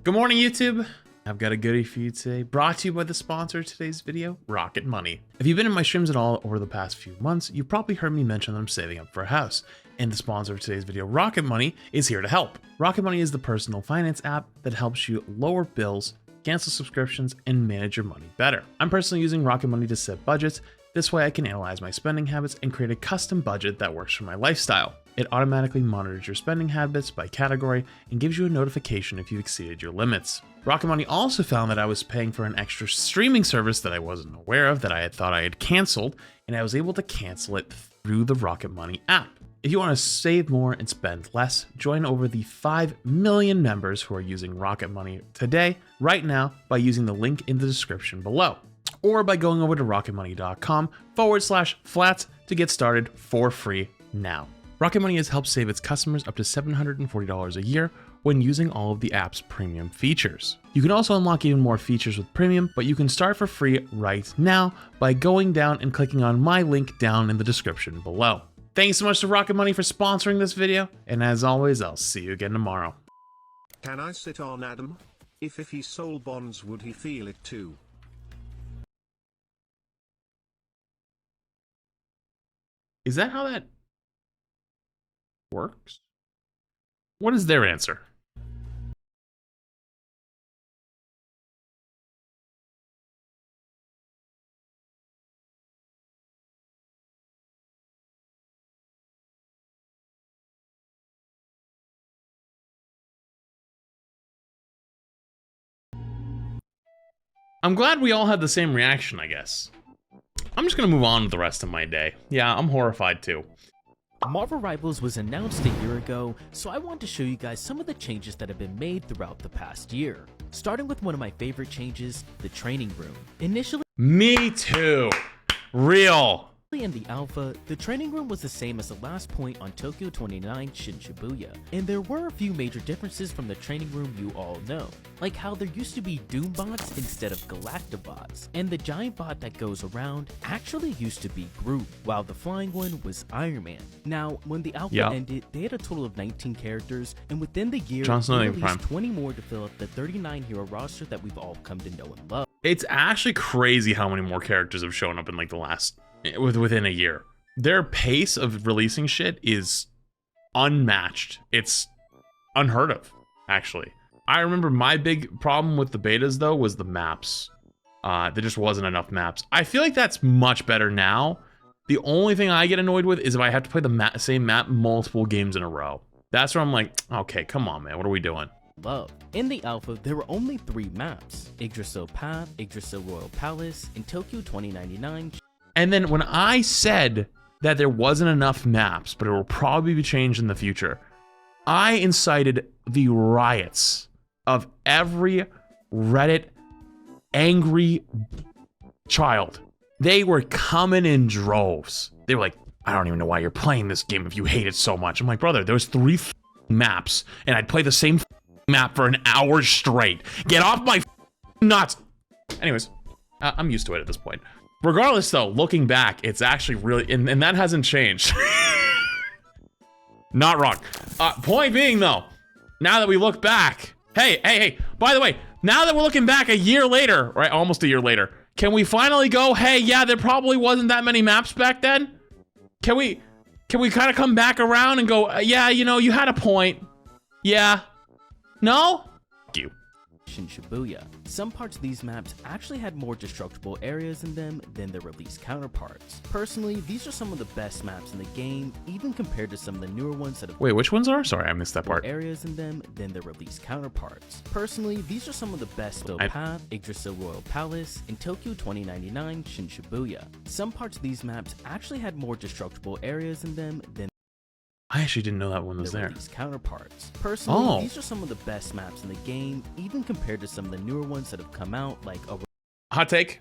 Good morning, YouTube. I've got a goodie for you today, brought to you by the sponsor of today's video, Rocket Money. If you've been in my streams at all over the past few months, you've probably heard me mention that I'm saving up for a house. And the sponsor of today's video, Rocket Money, is here to help. Rocket Money is the personal finance app that helps you lower bills, cancel subscriptions, and manage your money better. I'm personally using Rocket Money to set budgets. This way I can analyze my spending habits and create a custom budget that works for my lifestyle. It automatically monitors your spending habits by category and gives you a notification if you've exceeded your limits. Rocket Money also found that I was paying for an extra streaming service that I wasn't aware of, that I had thought I had canceled, and I was able to cancel it through the Rocket Money app. If you want to save more and spend less, join over the 5 million members who are using Rocket Money today, right now, by using the link in the description below, or by going over to rocketmoney.com/flats to get started for free now. Rocket Money has helped save its customers up to $740 a year when using all of the app's premium features. You can also unlock even more features with premium, but you can start for free right now by going down and clicking on my link down in the description below. Thanks so much to Rocket Money for sponsoring this video, and as always, I'll see you again tomorrow. Can I sit on Adam? If he sold bonds, would he feel it too? Is that how that works? What is their answer? I'm glad we all had the same reaction, I guess. I'm just gonna move on with the rest of my day. Yeah, I'm horrified too. Marvel Rivals was announced a year ago, so I want to show you guys some of the changes that have been made throughout the past year. Starting with one of my favorite changes, the training room. Initially, Me too. Real. in the alpha, the training room was the same as the last point on Tokyo 29 Shin Shibuya, and there were a few major differences from the training room you all know, like how there used to be Doom bots instead of Galactobots, and the giant bot that goes around actually used to be Groot, while the flying one was Iron Man. Now, when the alpha ended, they had a total of 19 characters, and within the year, they released 20 more to fill up the 39 hero roster that we've all come to know and love. It's actually crazy how many more characters have shown up in like the last, within a year. Their pace of releasing shit is unmatched. It's unheard of, actually. I remember my big problem with the betas though was the maps. There just wasn't enough maps. I feel like that's much better now. The only thing I get annoyed with is if I have to play the same map multiple games in a row. That's where I'm like, okay, come on, man, what are we doing? Love. In the alpha, there were only 3 maps: Yggdrasil Path, Yggdrasil Royal Palace, and Tokyo 2099. And then when I said that there wasn't enough maps, but it will probably be changed in the future, I incited the riots of every Reddit angry child. They were coming in droves. They were like, I don't even know why you're playing this game if you hate it so much. I'm like, brother, there was 3 maps, and I'd play the same map for an hour straight. Get off my nuts. Anyways, I'm used to it at this point. Regardless though, looking back, it's actually really, and that hasn't changed. Not wrong. Point being though, now that we look back, hey, by the way, now that we're looking back a year later, right, almost a year later, can we finally go, hey, yeah, there probably wasn't that many maps back then? Can we kind of come back around and go, yeah, you know, you had a point. Yeah. No? Fuck you. Shin Shibuya. Some parts of these maps actually had more destructible areas in them than their release counterparts. Personally, these are some of the best maps in the game, even compared to some of the newer ones that have— Wait, which ones are? Sorry, I missed that part. Areas in them than their release counterparts. Personally, these are some of the best Path, Yggdrasil Royal Palace, and Tokyo 2099 Shin Shibuya. Some parts of these maps actually had more destructible areas in them than I actually didn't know that one was there. Counterparts. Personally, these are some of the best maps in the game, even compared to some of the newer ones that have come out, like a— Hot take.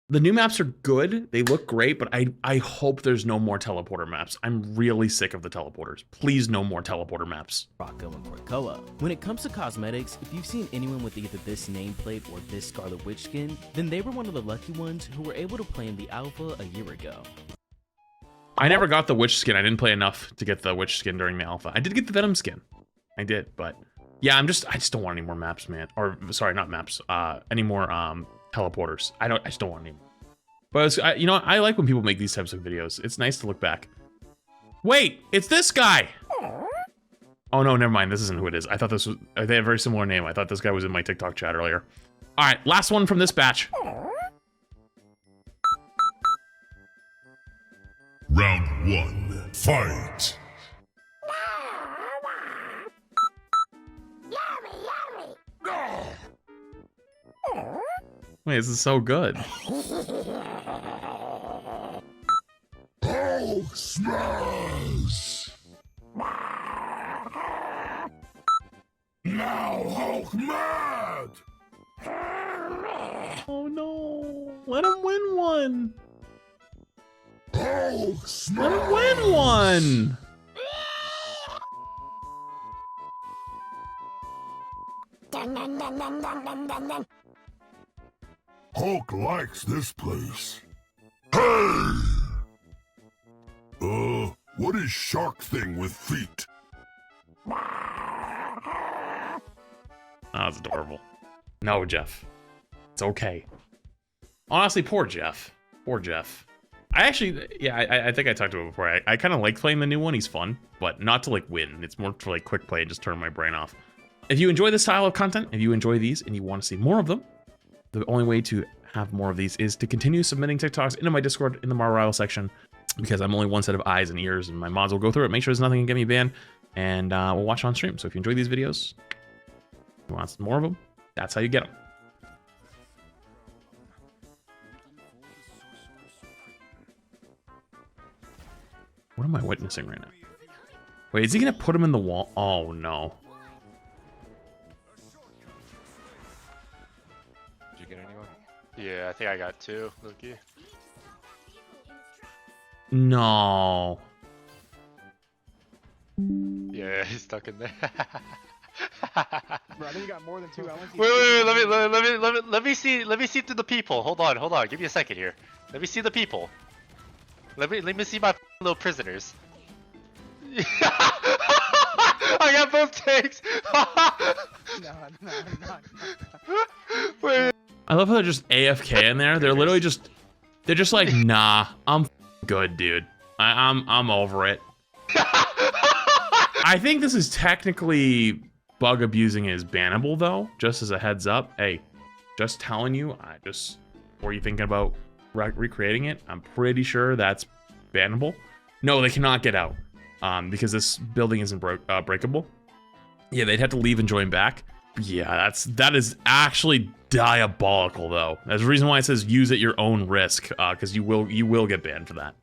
The new maps are good. They look great, but I hope there's no more teleporter maps. I'm really sick of the teleporters. Please, no more teleporter maps. Rocco and Krakoa. When it comes to cosmetics, if you've seen anyone with either this nameplate or this Scarlet Witch skin, then they were one of the lucky ones who were able to play in the alpha a year ago. I never got the witch skin. I didn't play enough to get the witch skin during the alpha. I did get the venom skin. I did, but Yeah, I just don't want any more maps, man. Or sorry, not maps. Any more teleporters. I just don't want any more. But you know, I like when people make these types of videos. It's nice to look back. Wait, it's this guy. Oh no, never mind. This isn't who it is. I thought this was. They have a very similar name. I thought this guy was in my TikTok chat earlier. All right, last one from this batch. Round 1, fight! Wait, this is so good. Hulk smash! Now Hulk mad! Oh no! Let him win one. Hulk smash! Let him win one. Hulk likes this place. Hey! What is shark thing with feet? That's adorable. No, Jeff. It's okay. Honestly, poor Jeff. Poor Jeff. I actually, yeah, I think I talked to him before. I kind of like playing the new one. He's fun, but not to like win. It's more for like quick play and just turn my brain off. If you enjoy this style of content, if you enjoy these and you want to see more of them, the only way to have more of these is to continue submitting TikToks into my Discord in the Marvel Rival section, because I'm only one set of eyes and ears, and my mods will go through it, make sure there's nothing can get me banned, and we'll watch on stream. So if you enjoy these videos, you want more of them, that's how you get them. What am I witnessing right now? Wait, is he gonna put him in the wall? Oh no. Did you get anyone? Yeah, I think I got 2, Luki. No. Yeah, he's stuck in there. Bro, I think you got more than 2. Wait, let me see through the people. Hold on, give me a second here. Let me see the people. Let me see my little prisoners. I got both tanks. No. Wait. I love how they're just AFK in there. They're literally just, they're just like, nah, I'm good, dude. I'm over it. I think this is technically bug abusing is bannable though, just as a heads up. Hey, just telling you, were you thinking about recreating it? I'm pretty sure that's bannable. No, they cannot get out because this building isn't breakable. Yeah, they'd have to leave and join back. Yeah, that is actually diabolical though. There's a reason why it says use at your own risk, because you will get banned for that.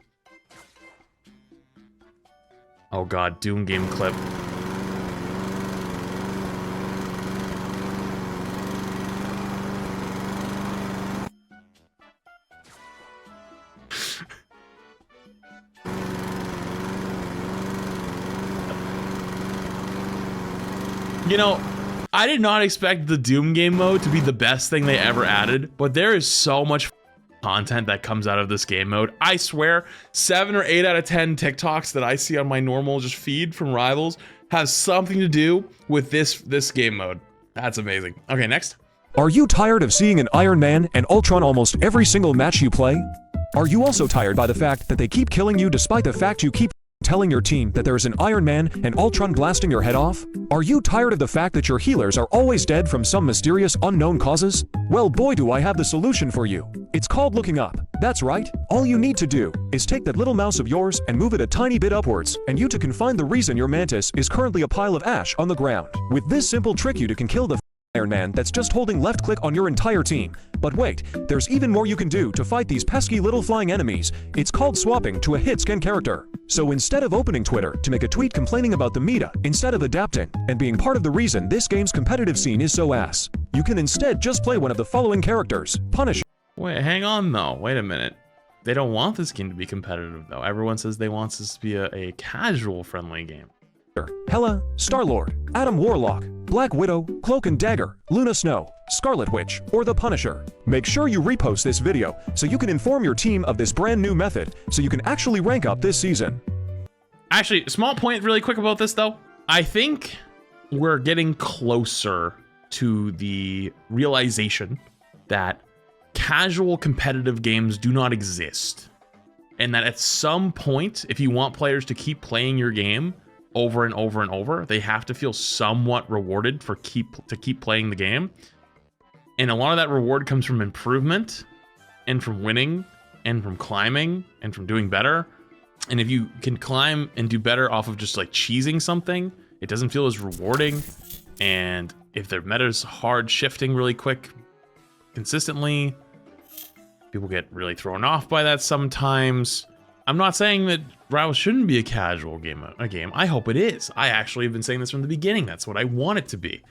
Oh god, Doom game clip. You know, I did not expect the Doom game mode to be the best thing they ever added, but there is so much content that comes out of this game mode. I swear, 7 or 8 out of 10 TikToks that I see on my normal just feed from Rivals has something to do with this game mode. That's amazing. Okay, next. Are you tired of seeing an Iron Man and Ultron almost every single match you play? Are you also tired by the fact that they keep killing you despite the fact you keep telling your team that there's an Iron Man and Ultron blasting your head off? Are you tired of the fact that your healers are always dead from some mysterious unknown causes? Well, boy, do I have the solution for you. It's called looking up. That's right. All you need to do is take that little mouse of yours and move it a tiny bit upwards, and you can find the reason your mantis is currently a pile of ash on the ground. With this simple trick, you can kill the Iron Man that's just holding left click on your entire team. But wait, there's even more you can do to fight these pesky little flying enemies. It's called swapping to a hit skin character. So instead of opening Twitter to make a tweet complaining about the meta, instead of adapting and being part of the reason this game's competitive scene is so ass, you can instead just play one of the following characters: Punisher. Wait, hang on though. Wait a minute. They don't want this game to be competitive though. Everyone says they want this to be a casual friendly game. Hela, Star-Lord, Adam Warlock, Black Widow, Cloak and Dagger, Luna Snow, Scarlet Witch, or the Punisher. Make sure you repost this video so you can inform your team of this brand new method so you can actually rank up this season. Actually, small point really quick about this though. I think we're getting closer to the realization that casual competitive games do not exist. And that at some point, if you want players to keep playing your game over and over and over, they have to feel somewhat rewarded for keep playing the game. And a lot of that reward comes from improvement and from winning and from climbing and from doing better. And if you can climb and do better off of just like cheesing something, it doesn't feel as rewarding. And if their meta's hard shifting really quick, consistently, people get really thrown off by that sometimes. I'm not saying that Rouse shouldn't be a casual game. I hope it is. I actually have been saying this from the beginning. That's what I want it to be.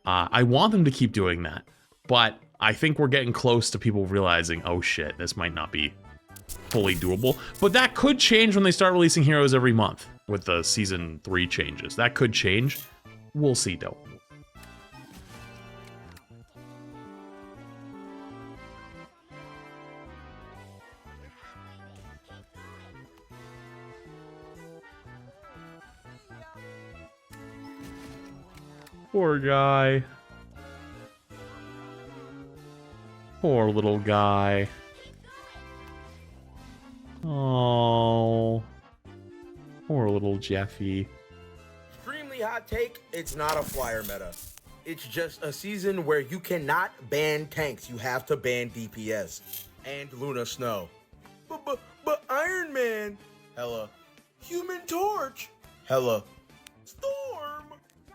I want them to keep doing that. But I think we're getting close to people realizing, oh shit, this might not be fully doable. But that could change when they start releasing heroes every month with the season 3 changes. That could change. We'll see though. Poor guy. Poor little guy. Oh. Poor little Jeffy. Extremely hot take, it's not a flyer meta. It's just a season where you cannot ban tanks. You have to ban DPS. And Luna Snow. But Iron Man. Hella. Human Torch. Hella. Storm.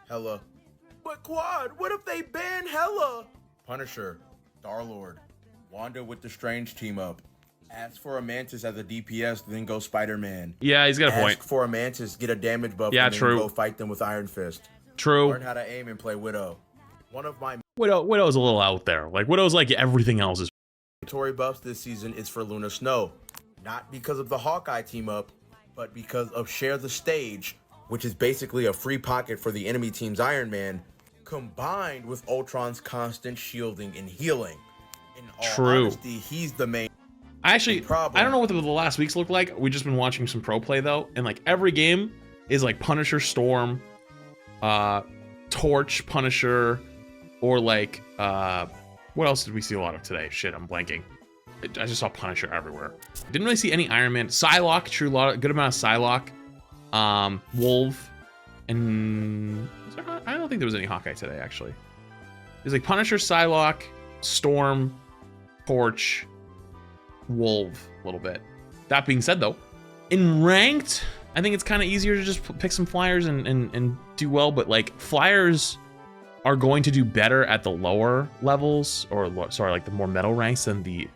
Hella. But Quad, what if they ban Hella? Punisher, Star-Lord, Wanda with the Strange team up. Ask for a Mantis as a DPS, then go Spider-Man. Yeah, he's got a point. Ask for a Mantis, get a damage buff, yeah, and then true. Go fight them with Iron Fist. True. Learn how to aim and play Widow. One of my Widow's a little out there. Like, Widow's like everything else is. mandatory buffs this season is for Luna Snow. Not because of the Hawkeye team up, but because of Share the Stage, which is basically a free pocket for the enemy team's Iron Man, combined with Ultron's constant shielding and healing. In all honesty, he's the main problem. I don't know what the last weeks look like. We've just been watching some pro play though, and like every game is like Punisher, Storm, Torch, Punisher, or like what else did we see a lot of today? Shit, I'm blanking. I just saw Punisher everywhere. Didn't really see any Iron Man. Psylocke, true, good amount of Psylocke. Wolf, and I don't think there was any Hawkeye today actually. There's like Punisher, Psylocke, Storm, Torch, Wolf, a little bit. That being said though, in ranked, I think it's kind of easier to just pick some flyers and do well, but like flyers are going to do better at the lower levels, or sorry, like the more metal ranks than the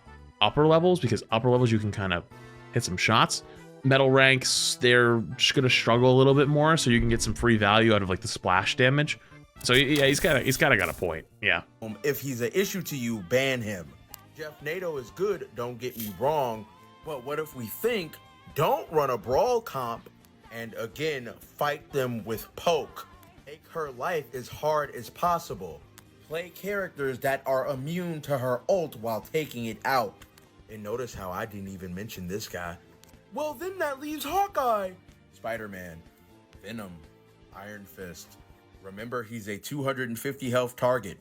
upper levels, because upper levels you can kind of hit some shots. Metal ranks, they're just gonna struggle a little bit more, so you can get some free value out of like the splash damage. So yeah, he's kind of got a point. Yeah. If he's an issue to you, ban him. Jeff Nato is good, don't get me wrong, but what if we think, don't run a brawl comp and again fight them with poke? Make her life as hard as possible. Play characters that are immune to her ult while taking it out. And notice how I didn't even mention this guy. Well, then that leaves Hawkeye, Spider-Man, Venom, Iron Fist. Remember, he's a 250 health target.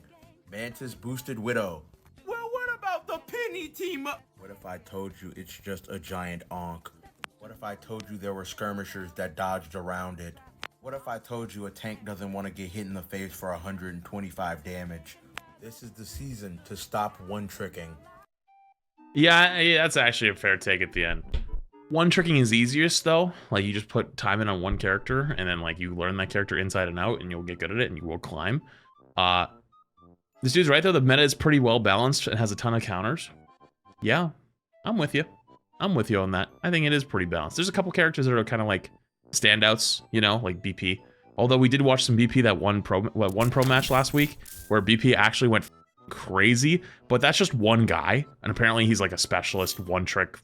Mantis boosted Widow. Well, what about the Penny team up? What if I told you it's just a giant onk? What if I told you there were skirmishers that dodged around it? What if I told you a tank doesn't want to get hit in the face for 125 damage? This is the season to stop one-tricking. Yeah, that's actually a fair take at the end. One tricking is easiest though. Like you just put time in on one character and then like you learn that character inside and out and you'll get good at it and you will climb. This dude's right though, the meta is pretty well balanced and has a ton of counters. Yeah, I'm with you. I'm with you on that. I think it is pretty balanced. There's a couple characters that are kind of like standouts, you know, like BP. Although we did watch some BP that one pro match last week where BP actually went crazy, but that's just one guy. And apparently he's like a specialist one trick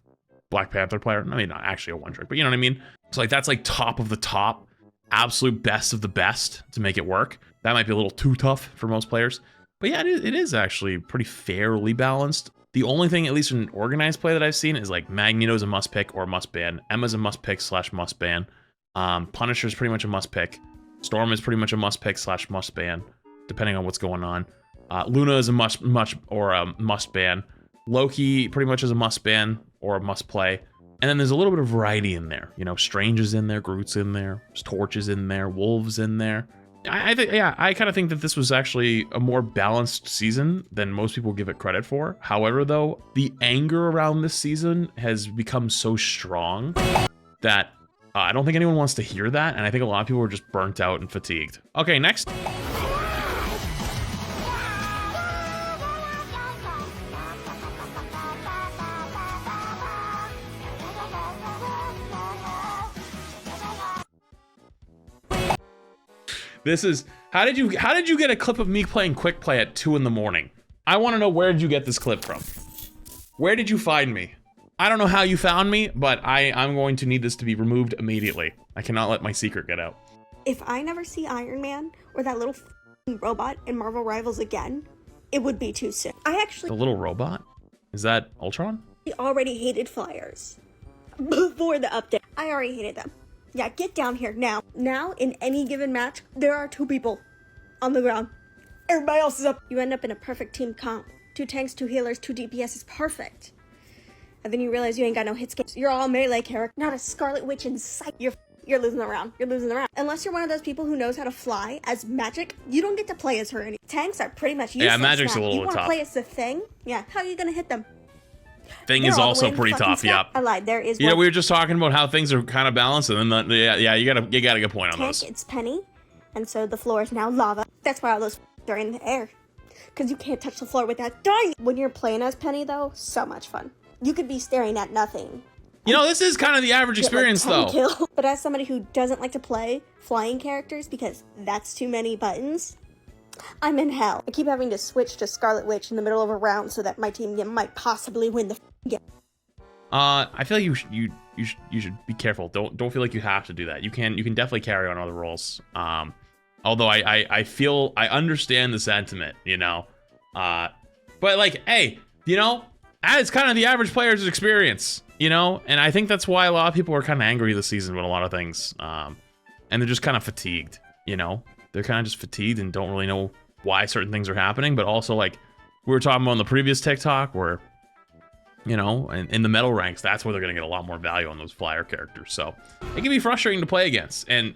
Black Panther player. I mean, not actually a one trick, but you know what I mean? So like that's like top of the top, absolute best of the best to make it work. That might be a little too tough for most players. But yeah, it is actually pretty fairly balanced. The only thing, at least in organized play that I've seen, is like Magneto's a must pick or must ban. Emma's a must pick / must ban. Punisher's pretty much a must pick. Storm is pretty much a must pick / must ban, depending on what's going on. Luna is a must ban. Loki pretty much is a must ban or a must play. And then there's a little bit of variety in there. You know, Strange is in there, Groot's in there, there's Torch is in there, Wolves in there. I think, yeah, I kind of think that this was actually a more balanced season than most people give it credit for. However, though, the anger around this season has become so strong that I don't think anyone wants to hear that. And I think a lot of people are just burnt out and fatigued. Okay, next. This is, how did you get a clip of me playing quick play at 2 in the morning? I want to know, where did you get this clip from? Where did you find me? I don't know how you found me, but I'm going to need this to be removed immediately. I cannot let my secret get out. If I never see Iron Man or that little robot in Marvel Rivals again, it would be too soon. I actually The little robot? Is that Ultron? already hated flyers before the update. I already hated them. Yeah, get down here now. Now, in any given match, there are 2 people on the ground. Everybody else is up. You end up in a perfect team comp. 2 tanks, 2 healers, 2 DPS is perfect. And then you realize you ain't got no hit skills. You're all melee character, not a Scarlet Witch in sight. You're losing the round. You're losing the round. Unless you're one of those people who knows how to fly as Magic, you don't get to play as her anymore. Tanks are pretty much useless. Yeah, Magic's a little You want to tough. play as the Thing? Yeah, how are you gonna hit them? Thing They're is all the also way in pretty fucking tough, step. yep. I lied, there is You know, one. we were just talking about how things are kind of balanced, and then yeah, you got a good point on Tank, those. it's Penny, and so the floor is now lava. That's why all those are in the air, because you can't touch the floor without dying. When you're playing as Penny, though, so much fun. You could be staring at nothing. You know, this is kind of the average Get, like, experience, 10 though. kills. But as somebody who doesn't like to play flying characters because that's too many buttons, I'm in hell. I keep having to switch to Scarlet Witch in the middle of a round so that my team might possibly win the game. I feel like you should be careful. Don't feel like you have to do that. You can definitely carry on other roles. Although I feel I understand the sentiment, you know. But like, hey, you know, it's kind of the average player's experience, you know. And I think that's why a lot of people are kind of angry this season with a lot of things. And they're just kind of fatigued, you know. They're kind of just fatigued and don't really know why certain things are happening. But also, like we were talking about on the previous TikTok, where, you know, in the metal ranks, that's where they're going to get a lot more value on those flyer characters. So it can be frustrating to play against. And,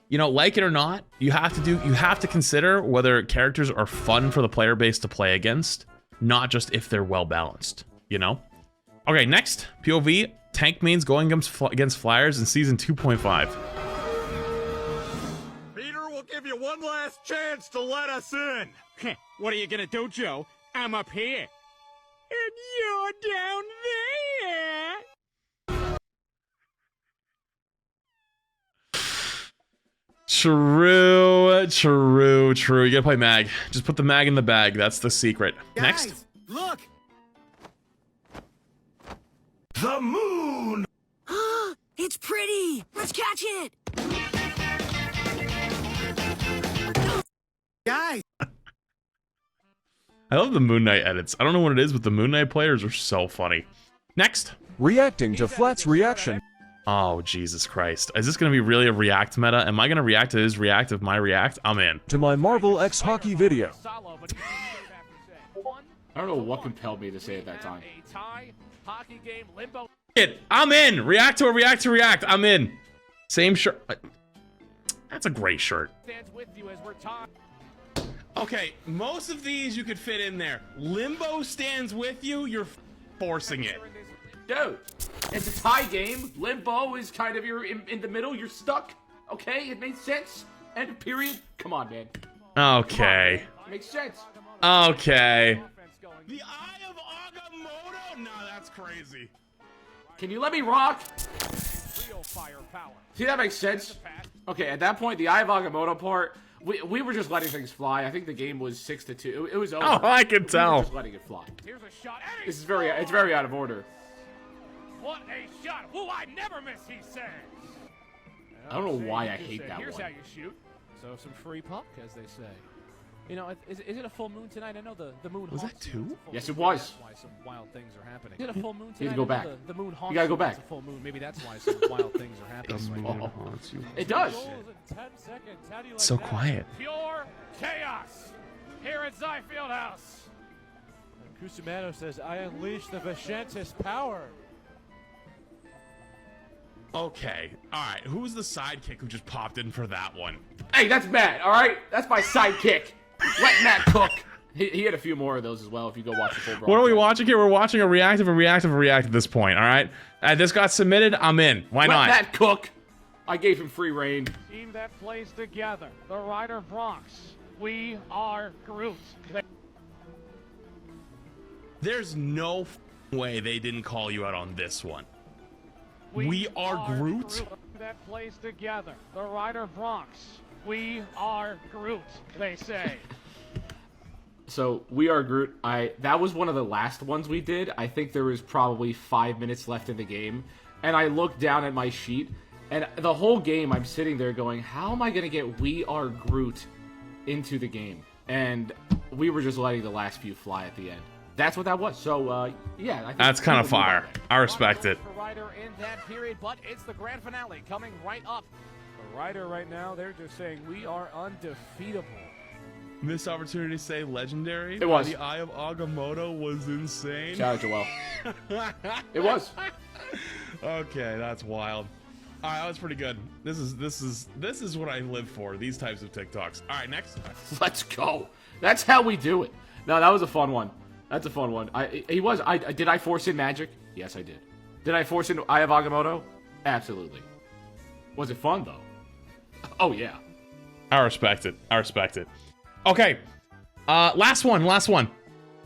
you know, like it or not, you have to consider whether characters are fun for the player base to play against, not just if they're well balanced, you know? Okay, next, POV, tank mains going against flyers in season 2.5. Peter will give you one last chance to let us in. What are you gonna do, Joe? I'm up here. And you're down there. True. You gotta play mag. Just put the mag in the bag. That's the secret. Guys, Next. look. The moon! It's pretty! Let's catch it! Guys. I love the Moon Knight edits. I don't know what it is, but the Moon Knight players are so funny. Next. Reacting to Flat's reaction. Oh, Jesus Christ. Is this going to be really a React meta? Am I going to react to his React of my React? I'm in. To my Marvel X Hockey video. I don't know what compelled me to say at that time. I'm in. React to a React to React. I'm in. Same shirt. That's a great shirt. Okay, most of these you could fit in there. Limbo stands with you. You're forcing it. Dude, it's a tie game. Limbo is kind of you're in the middle. You're stuck. Okay, it makes sense. End of period. Come on, man. Okay. Come on, makes sense. Okay. The Eye of Agamotto? No, that's crazy. Can you let me rock? See, that makes sense. Okay, at that point, the Eye of Agamotto part, we were just letting things fly. I think the game was 6-2. It was over. Oh, I can tell. We were just letting it fly. This is it's very out of order. What a shot! Who I never miss, he says. I don't know why I hate that Here's one. how you shoot. So some free puck, as they say. You know, is it a full moon tonight? I know the moon. Was that haunts you. two? It's a full Yes, moon. it was. That's why some wild things are happening. Is it a full moon tonight? You need to go I back. know The moon haunts You gotta go back. It's a full moon. Maybe that's why some wild things are happening. The moon haunts you. It does. So quiet. Pure chaos here at Zy Fieldhouse. Cusimano says, "I unleash the Vichentis power." Okay. All right. Who's the sidekick who just popped in for that one? Hey, that's Matt, all right? That's my sidekick. Let Matt cook. He had a few more of those as well if you go watch the full broadcast. What are we watching here? We're watching a react at this point, all right? This got submitted. I'm in. Why not? Let Matt cook. I gave him free reign. Team that plays together. The Ryder Bronx. We are Groot. There's no way they didn't call you out on this one. We are Groot? That plays together. The Ryder Bronx. We are Groot, they say. So, We Are Groot, that was one of the last ones we did. I think there was probably 5 minutes left in the game. And I looked down at my sheet, and the whole game I'm sitting there going, how am I going to get We Are Groot into the game? And we were just letting the last few fly at the end. That's what that was. So, yeah. I think that's kind of fire. I respect it. For Ryder in that period, but it's the grand finale coming right up. For Ryder right now, they're just saying we are undefeatable. Missed opportunity to say legendary. It was. The Eye of Agamotto was insane. Shout out Joel. It was. Okay, that's wild. All right, that was pretty good. This is what I live for. These types of TikToks. All right, next. Let's go. That's how we do it. No, that was a fun one. That's a fun one. Did I force in magic? Yes, I did. Did I force in Eye of Agamotto? Absolutely. Was it fun though? Oh yeah. I respect it. I respect it. Okay. Last one.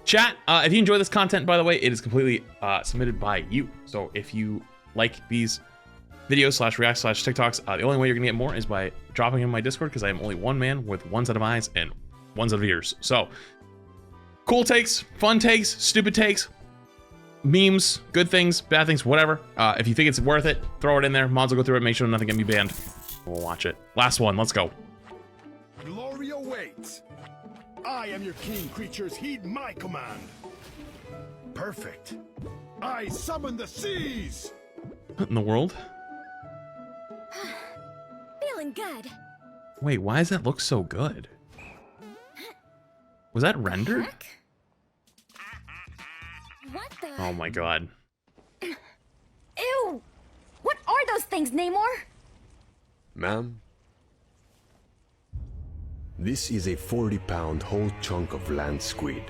Chat, if you enjoy this content, by the way, it is completely submitted by you. So if you like these videos /react /TikToks, the only way you're gonna get more is by dropping in my Discord, because I am only one man with one set of eyes and one set of ears. So cool takes, fun takes, stupid takes, memes, good things, bad things, whatever. If you think it's worth it, throw it in there. Mods will go through it, make sure nothing can be banned. We'll watch it. Last one, let's go. Glory awaits. I am your king, creatures. Heed my command. Perfect. I summon the seas. What in the world? Feeling good. Wait, why does that look so good? Was that rendered? Heck? What the? Oh my god. Ew! What are those things, Namor? Ma'am, this is a 40-pound whole chunk of land squid.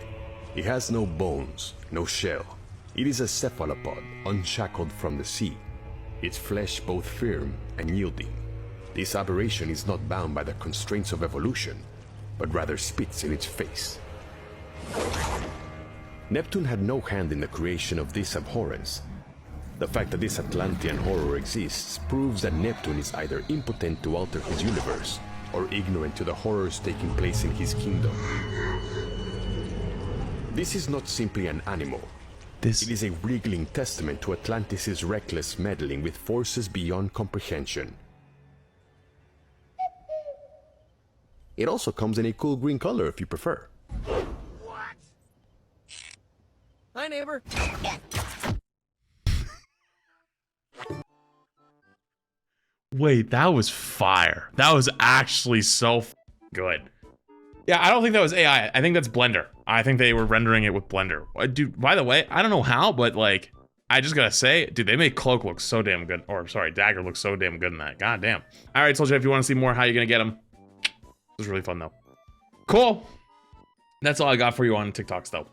It has no bones, no shell. It is a cephalopod, unshackled from the sea. Its flesh both firm and yielding. This aberration is not bound by the constraints of evolution, but rather spits in its face. Neptune had no hand in the creation of this abhorrence. The fact that this Atlantean horror exists proves that Neptune is either impotent to alter his universe, or ignorant to the horrors taking place in his kingdom. This is not simply an animal. It is a wriggling testament to Atlantis' reckless meddling with forces beyond comprehension. It also comes in a cool green color if you prefer. Hi, neighbor. Wait, that was fire. That was actually so good. Yeah, I don't think that was AI. I think that's Blender. I think they were rendering it with Blender. Dude, by the way, I don't know how, but like, I just gotta say, dude, they made Cloak look so damn good. Or sorry, Dagger look so damn good in that. God damn. All right, told you if you want to see more, how you gonna get them. It was really fun though. Cool. That's all I got for you on TikToks though.